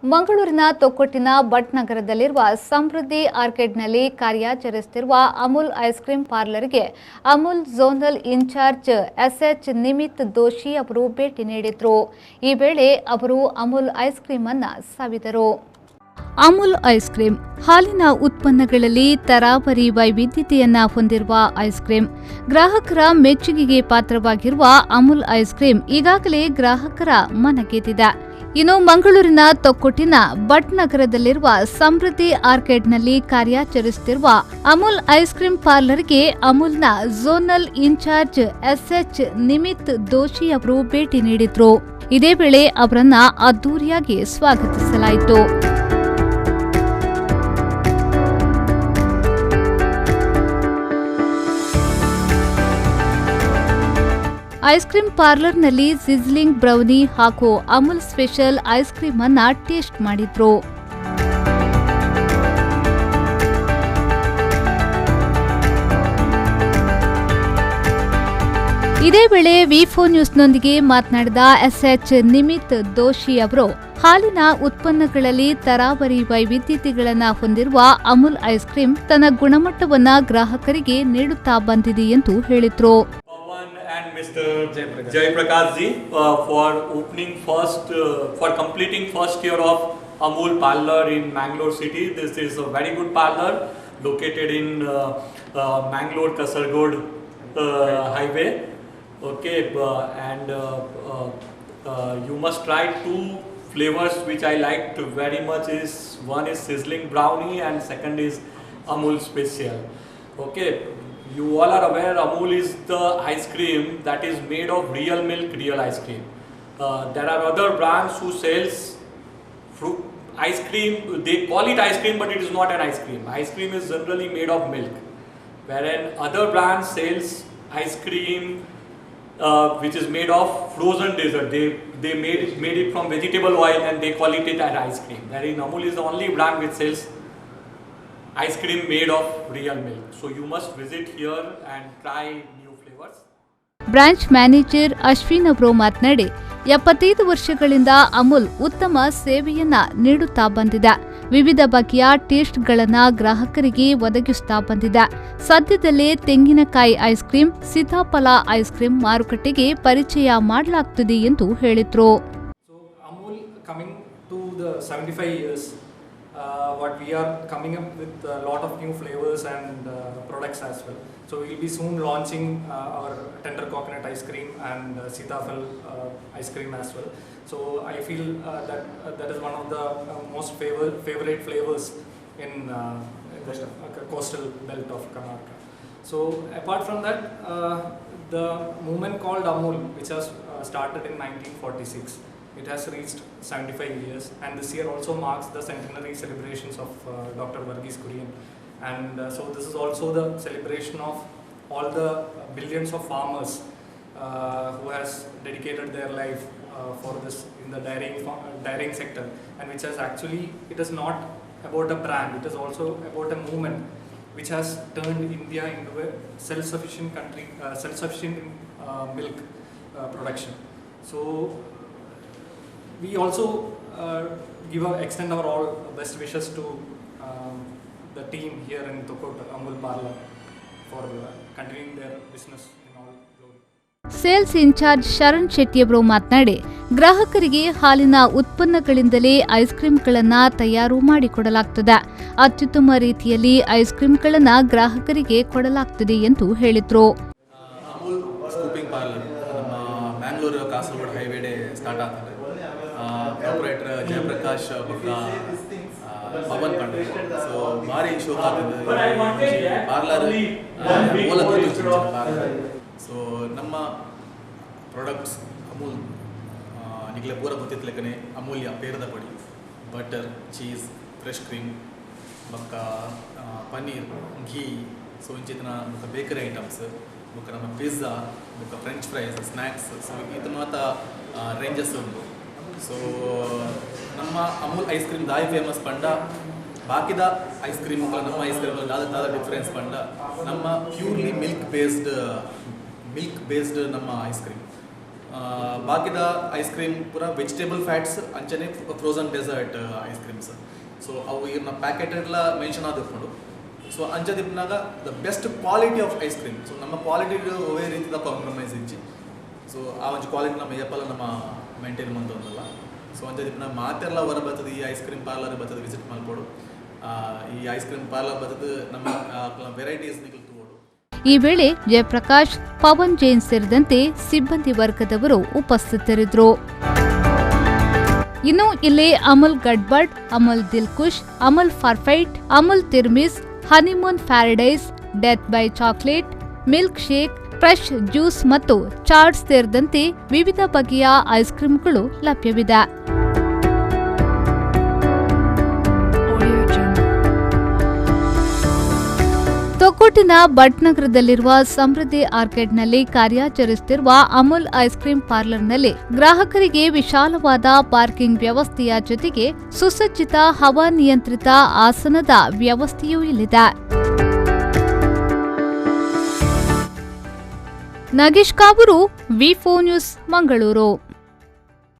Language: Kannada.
ಮಂಗಳೂರಿನ ತೊಕ್ಕೊಟ್ಟಿನ ಭಟ್ ನಗರದಲ್ಲಿರುವ ಸಮೃದ್ಧಿ ಆರ್ಕೇಡ್ನಲ್ಲಿ ಕಾರ್ಯಾಚರಿಸುತ್ತಿರುವ ಅಮೂಲ್ ಐಸ್ ಕ್ರೀಂ ಪಾರ್ಲರ್ಗೆ Amul zonal incharge SH Nimit Doshi ಅವರು ಭೇಟಿ ನೀಡಿದರು. ಈ ವೇಳೆ ಅವರು ಅಮೂಲ್ ಐಸ್ ಕ್ರೀಂ ಅನ್ನು ಸವಿದರು. ಅಮೂಲ್ ಐಸ್ ಕ್ರೀಂ ಹಾಲಿನ ಉತ್ಪನ್ನಗಳಲ್ಲಿ ತರಾವರಿ ವೈವಿಧ್ಯತೆಯನ್ನ ಹೊಂದಿರುವ ಐಸ್ ಕ್ರೀಂ. ಗ್ರಾಹಕರ ಮೆಚ್ಚುಗೆಗೆ ಪಾತ್ರವಾಗಿರುವ ಅಮೂಲ್ ಐಸ್ ಕ್ರೀಂ ಈಗಾಗಲೇ ಗ್ರಾಹಕರ ಮನಗೆದ್ದಿದೆ. ಇನ್ನು ಮಂಗಳೂರಿನ ತೊಕ್ಕೊಟ್ಟಿನ ಭಟ್ ನಗರದಲ್ಲಿರುವ ಸಮೃದ್ಧಿ ಆರ್ಕೇಡ್ನಲ್ಲಿ ಕಾರ್ಯಾಚರಿಸುತ್ತಿರುವ ಅಮೂಲ್ ಐಸ್ ಕ್ರೀಂ ಪಾರ್ಲರ್ಗೆ ಅಮೂಲ್ನ zonal incharge SH Nimit Doshi ಅವರು ಭೇಟಿ ನೀಡಿದ್ರು. ಇದೇ ವೇಳೆ ಅವರನ್ನ ಅದ್ದೂರಿಯಾಗಿ ಸ್ವಾಗತಿಸಲಾಯಿತು. ಐಸ್ ಕ್ರೀಂ ಪಾರ್ಲರ್ನಲ್ಲಿ ಸಿಜ್ಲಿಂಗ್ ಬ್ರೌನಿ ಹಾಗೂ ಅಮೂಲ್ ಸ್ಪೆಷಲ್ ಐಸ್ ಕ್ರೀಂ ಅನ್ನ ಟೇಸ್ಟ್ ಮಾಡಿದ್ರು. ಇದೇ ವೇಳೆ ವಿ4 ನ್ಯೂಸ್ನೊಂದಿಗೆ ಮಾತನಾಡಿದ ಎಸ್ಎಚ್ ನಿಮಿತ್ ದೋಶಿ ಅವರು ಹಾಲಿನ ಉತ್ಪನ್ನಗಳಲ್ಲಿ ತರಾವರಿ ವೈವಿಧ್ಯತೆಗಳನ್ನು ಹೊಂದಿರುವ ಅಮೂಲ್ ಐಸ್ ಕ್ರೀಂ ತನ್ನ ಗುಣಮಟ್ಟವನ್ನು ಗ್ರಾಹಕರಿಗೆ ನೀಡುತ್ತಾ ಬಂದಿದೆ ಎಂದು ಹೇಳಿದರು. And Mr. Jai Prakash ji for completing first year of Amul parlor in Mangalore city. This is a very good parlor located in Mangalore Kasaragod highway. Okay, and you must try two flavors which I liked very much. Is one is sizzling brownie and second is Amul special. Okay. You all are aware Amul is the ice cream that is made of real milk, real ice cream. There are other brands who sells fruit ice cream. They call it ice cream, but it is not an ice cream. Ice cream is generally made of milk, whereas other brands sells ice cream which is made of frozen dessert. They made it from vegetable oil and they call it as ice cream. Whereas Amul is the only brand which sells ice cream made of real milk. So you must visit here and try new flavors. Branch manager Ashwin ಅವರು ಮಾತನಾಡಿ 75 ವರ್ಷಗಳಿಂದ ಅಮೂಲ್ ಉತ್ತಮ ಸೇವೆಯನ್ನ ನೀಡುತ್ತಾ ಬಂದಿದೆ. ವಿವಿಧ ಬಗೆಯ ಟೇಸ್ಟ್ಗಳನ್ನು ಗ್ರಾಹಕರಿಗೆ ಒದಗಿಸುತ್ತಾ ಬಂದಿದೆ. ಸದ್ಯದಲ್ಲೇ ತೆಂಗಿನಕಾಯಿ ಐಸ್ ಕ್ರೀಂ, ಸೀತಾಫಲ ಐಸ್ ಕ್ರೀಂ ಮಾರುಕಟ್ಟೆಗೆ ಪರಿಚಯ ಮಾಡಲಾಗುತ್ತಿದೆ ಎಂದು ಹೇಳಿದರು. Amul coming to the 75 years. What we are coming up with a lot of new flavors and products as well. So we will be soon launching our tender coconut ice cream and Sitafal ice cream as well. So I feel that is one of the most favorite flavors in the coastal belt of Karnataka. So apart from that, the movement called Amul, which has started in 1946. It has reached 75 years, and this year also marks the centenary celebrations of Dr. Varghese Kurian. And so this is also the celebration of all the billions of farmers who has dedicated their life for this in the dairying sector, and which has actually, it is not about a brand, it is also about a movement which has turned India into a self-sufficient country, self-sufficient in milk production. So we also extend our all best wishes to the team here in Tokkotta Amul Parlor for continuing their business in all glory. Sales incharge Sharan Shetty ಅವರು ಮಾತನಾಡಿ ಗ್ರಾಹಕರಿಗೆ ಹಾಲಿನ ಉತ್ಪನ್ನಗಳಿಂದಲೇ ಐಸ್ ಕ್ರೀಂಗಳನ್ನು ತಯಾರು ಮಾಡಿಕೊಡಲಾಗುತ್ತದೆ. ಅತ್ಯುತ್ತಮ ರೀತಿಯಲ್ಲಿ ಐಸ್ ಕ್ರೀಂಗಳನ್ನು ಗ್ರಾಹಕರಿಗೆ ಕೊಡಲಾಗುತ್ತದೆ ಎಂದು ಹೇಳಿದರು. ಅಮೂಲ್ ಸ್ಕೂಪಿಂಗ್ ಪಾರ್ಲರ್ ನಮ್ಮ ಮ್ಯಾಂಗ್ಳೂರು ಕಾಸರಗೋಡು ಹೈವೇಡೆ ಸ್ಟಾರ್ಟ್ ಆಗ್ತದೆ. ಆಪರೇಟರ್ ಜಯಪ್ರಕಾಶ್ ಪವನ್ ಪಂಡೆ. ಸೊ ಭಾರಿ ಶೋಕ್ ಆಗ್ತದೆ ಪಾರ್ಲರ್ ಸೊ ನಮ್ಮ ಪ್ರಾಡಕ್ಟ್ಸ್ ಅಮೂಲ್ ನಿಗಲೆ ಪೂರ ಗೊತ್ತಿತ್ತಲೆಕ್ಕನೆ ಅಮೂಲ್ಯ ಪೇರದ ಪಡಿ ಬಟರ್ ಚೀಸ್ ಫ್ರೆಶ್ ಕ್ರೀಮ್ ಬೊಕ್ಕ ಪನ್ನೀರ್ ಘೀ ಸೊ ಇಂಚಿನ ಬೇಕರಿ ಐಟಮ್ಸ್ ಬೊಕ್ಕ ನಮ್ಮ ಪಿಜ್ಜಾ ಬೊಕ್ಕ ಫ್ರೆಂಚ್ ಫ್ರೈಸ್ ಸ್ನ್ಯಾಕ್ಸ್ ಸೊ ಇದು ಮಾತ ರೇಂಜಸ್ ಉಂಟು. ಸೊ ನಮ್ಮ ಅಮೂಲ್ ಐಸ್ ಕ್ರೀಮ್ ದಾಯಿ ಫೇಮಸ್ ಪಂಡ ಬಾಕಿದ ಐಸ್ ಕ್ರೀಮ್ಗಳು ನಮ್ಮ ಐಸ್ ಕ್ರೀಮ್ ದಾದ ಡಿಫ್ರೆನ್ಸ್ ಪಂಡ ನಮ್ಮ ಪ್ಯೂರ್ಲಿ ಮಿಲ್ಕ್ ಬೇಸ್ಡ್ ನಮ್ಮ ಐಸ್ ಕ್ರೀಮ್ ಬಾಕಿದ ಐಸ್ ಕ್ರೀಮ್ ಪೂರ ವೆಜಿಟೇಬಲ್ ಫ್ಯಾಟ್ಸ್ ಅಂಚನೆ frozen dessert ice creams. So ಅವು ಇವ್ರನ್ನ ಪ್ಯಾಕೆಟ್ ಎಲ್ಲ ಮೆನ್ಷನ್ ಆದಿಕೊಂಡು ಸೊ ಅಂಚದಿಪ್ನಾಗ the best quality of ice cream. So ನಮ್ಮ ಕ್ವಾಲಿಟಿ ಒವೇ ರೀತಿದ ಕಾಂಪ್ರಮೈಸ್ ಇಚ್ಚಿ ಸೊ ಆ ಒಂದು ಕ್ವಾಲಿಟಿ ನಮ್ಮ ಏಪಲ್ಲ ನಮ್ಮ ಮೇಂಟೈನ್ ಮಂತೊಂದಲ್ಲ. ಸೊ ಅಂಚದಿಪ್ನ ಮಾತೆಲ್ಲ ಹೊರ ಬರ್ತದೆ ಈ ಐಸ್ ಕ್ರೀಮ್ ಪಾರ್ಲರ್ ಬರ್ತದೆ ವಿಸಿಟ್ ಮಾಡ್ಕೊಡು. ಈ ಐಸ್ ಕ್ರೀಮ್ ಪಾರ್ಲರ್ ಬರ್ತದೆ ನಮ್ಮ ವೆರೈಟೀಸ್ ನಿಗಲ್ ತಗೋಡು. ಈ ವೇಳೆ ಜಯಪ್ರಕಾಶ್, ಪವನ್ ಜೈನ್ ಸೇರಿದಂತೆ ಸಿಬ್ಬಂದಿ ವರ್ಗದವರು ಉಪಸ್ಥಿತರಿದ್ದರು. ಇನ್ನು ಇಲ್ಲಿ Amul Gadbad, Amul Dilkhush, Amul perfect, Amul tiramisu, honeymoon paradise, death by chocolate, milk shake, fresh juice ಮತ್ತು ಚಾಟ್ಸ್ ಸೇರಿದಂತೆ ವಿವಿಧ ಬಗೆಯ ಐಸ್ ಕ್ರೀಮ್ಗಳು ಲಭ್ಯವಿದೆ. ತೊಕ್ಕೊಟ್ಟಿನ ಬಟ್ ನಗರದಲ್ಲಿರುವ ಸಮೃದ್ಧಿ ಆರ್ಕೇಡ್ನಲ್ಲಿ ಕಾರ್ಯಾಚರಿಸುತ್ತಿರುವ ಅಮುಲ್ ಐಸ್ ಕ್ರೀಂ ಪಾರ್ಲರ್ನಲ್ಲಿ ಗ್ರಾಹಕರಿಗೆ ವಿಶಾಲವಾದ ಪಾರ್ಕಿಂಗ್ ವ್ಯವಸ್ಥೆಯ ಜೊತೆಗೆ ಸುಸಜ್ಜಿತ ಹವಾನಿಯಂತ್ರಿತ ಆಸನದ ವ್ಯವಸ್ಥೆಯೂ ಇಲ್ಲಿದೆ. ನಾಗೇಶ್ ಕಾವೂರು, ವಿ4 ನ್ಯೂಸ್, ಮಂಗಳೂರು.